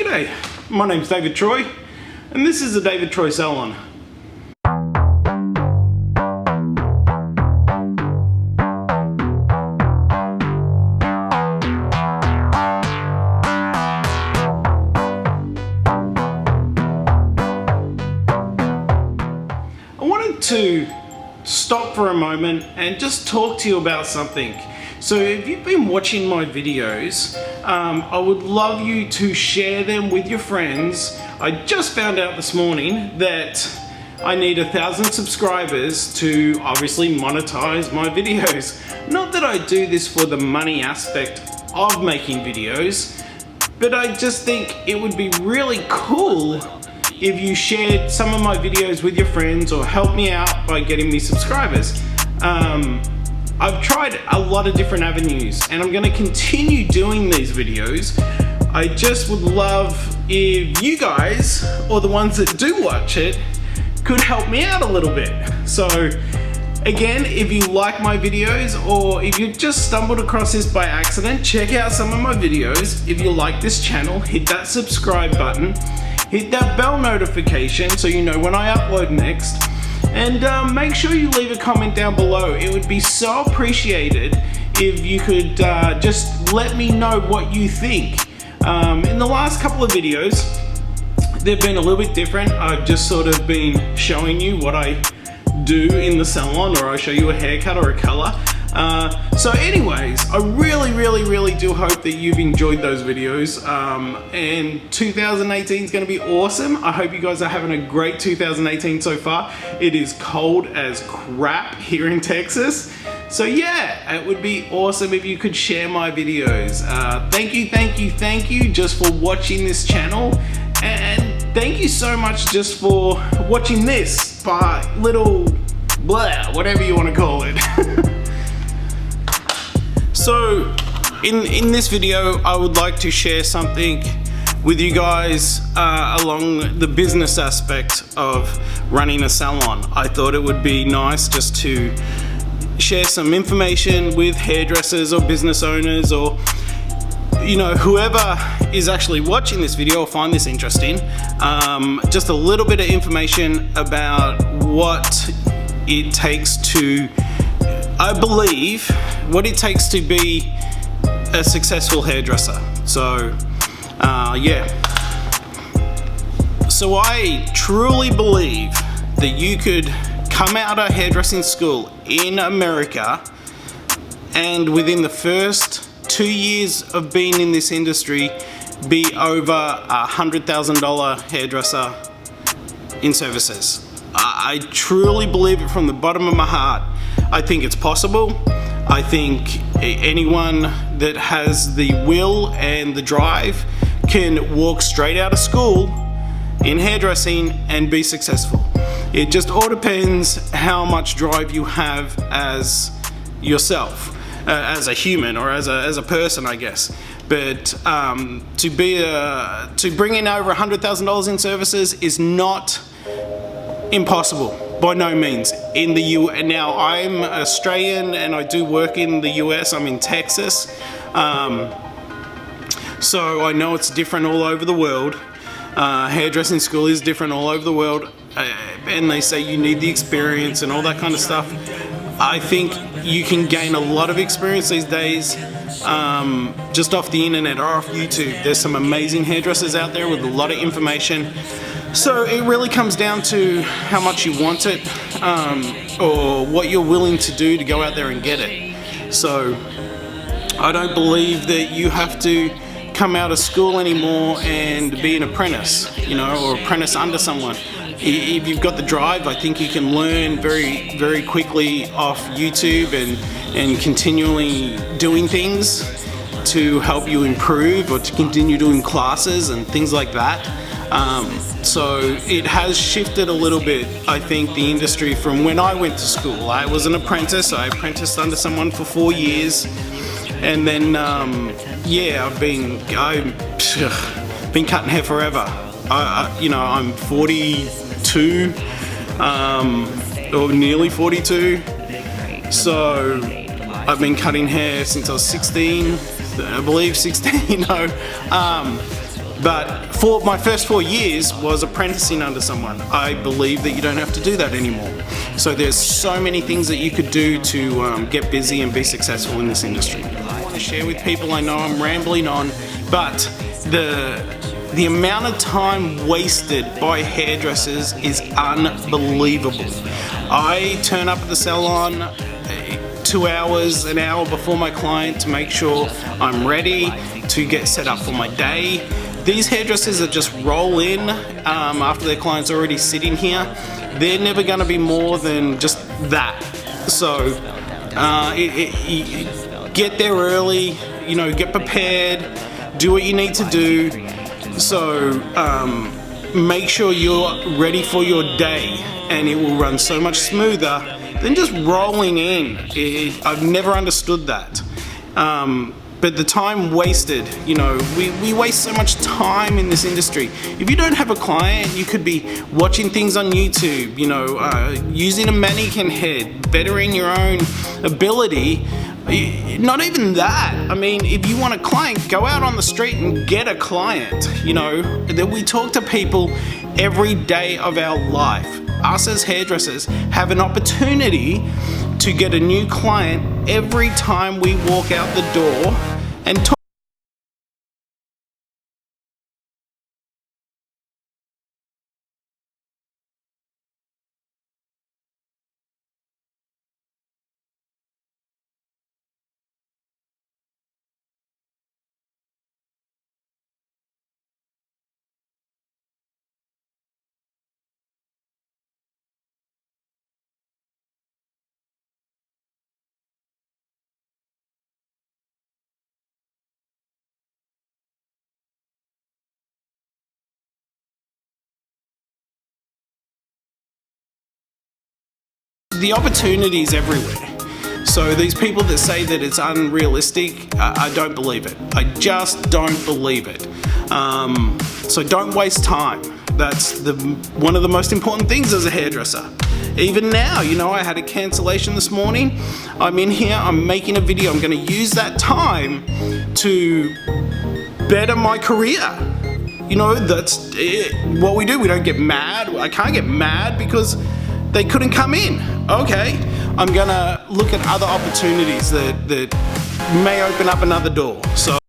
G'day, my name's David Troy, and this is the David Troy Salon. I wanted to stop for a moment and just talk to you about something. So if you've been watching my videos, I would love you to share them with your friends. I just found out this morning that I need 1,000 subscribers to obviously monetize my videos. Not that I do this for the money aspect of making videos, but I just think it would be really cool if you shared some of my videos with your friends or help me out by getting me subscribers. I've tried a lot of different avenues and I'm going to continue doing these videos. I just would love if you guys, or the ones that do watch it, could help me out a little bit. So again, if you like my videos or if you just stumbled across this by accident, check out some of my videos. If you like this channel, hit that subscribe button, hit that bell notification so you know when I upload next. And make sure you leave a comment down below. It would be so appreciated if you could just let me know what you think. In the last couple of videos, they've been a little bit different. I've just sort of been showing you what I do in the salon, or I show you a haircut or a color. So anyways, I really do hope that you've enjoyed those videos, and 2018 is going to be awesome. I hope you guys are having a great 2018 so far. It is cold as crap here in Texas, so yeah, it would be awesome if you could share my videos. Thank you just for watching this channel, and thank you so much just for watching this little blah, whatever you want to call it. So in this video, I would like to share something with you guys along the business aspect of running a salon. I thought it would be nice just to share some information with hairdressers or business owners, or you know, whoever is actually watching this video or find this interesting. Just a little bit of information about what it takes to, I believe, what it takes to be a successful hairdresser. So yeah, so I truly believe that you could come out of hairdressing school in America and within the first 2 years of being in this industry be over $100,000 hairdresser in services. I truly believe it from the bottom of my heart. I think it's possible. I think anyone that has the will and the drive can walk straight out of school in hairdressing and be successful. It just all depends how much drive you have as yourself, as a human or as a person, I guess. But to bring in over $100,000 in services is not impossible. By no means. In the now I'm Australian and I do work in the US. I'm in Texas, so I know it's different all over the world. Hairdressing school is different all over the world, and they say you need the experience and all that kind of stuff. I think you can gain a lot of experience these days just off the internet or off YouTube. There's some amazing hairdressers out there with a lot of information. So it really comes down to how much you want it, or what you're willing to do to go out there and get it. So I don't believe that you have to come out of school anymore and be an apprentice, you know, or apprentice under someone. If you've got the drive, I think you can learn very quickly off YouTube and continually doing things to help you improve, or to continue doing classes and things like that. So it has shifted a little bit, I think, the industry from when I went to school. I was an apprentice. I apprenticed under someone for 4 years, and then yeah, I've been cutting hair forever. You know, I'm 42, or nearly 42, so I've been cutting hair since I was 16, I believe 16. No, But for my first 4 years was apprenticing under someone. I believe that you don't have to do that anymore. So there's so many things that you could do to get busy and be successful in this industry. I want to share with people, I know I'm rambling on, but the amount of time wasted by hairdressers is unbelievable. I turn up at the salon 2 hours, an hour before my client to make sure I'm ready to get set up for my day. These hairdressers that just roll in after their client's already sitting here, they're never going to be more than just that. So get there early, you know, get prepared, do what you need to do. So make sure you're ready for your day, and it will run so much smoother than just rolling in. I've never understood that. But the time wasted, you know, we waste so much time in this industry. If you don't have a client, you could be watching things on YouTube, you know, using a mannequin head, bettering your own ability. Not even that. I mean, if you want a client, go out on the street and get a client. You know, that we talk to people every day of our life. Us as hairdressers have an opportunity to get a new client every time we walk out the door and talk. The opportunities everywhere. So these people that say that it's unrealistic, I don't believe it. I just don't believe it. So don't waste time. That's one of the most important things as a hairdresser. Even now, you know, I had a cancellation this morning. I'm in here, I'm making a video. I'm going to use that time to better my career. You know, that's what we do. We don't get mad. I can't get mad because they couldn't come in. Okay, I'm gonna look at other opportunities that may open up another door. So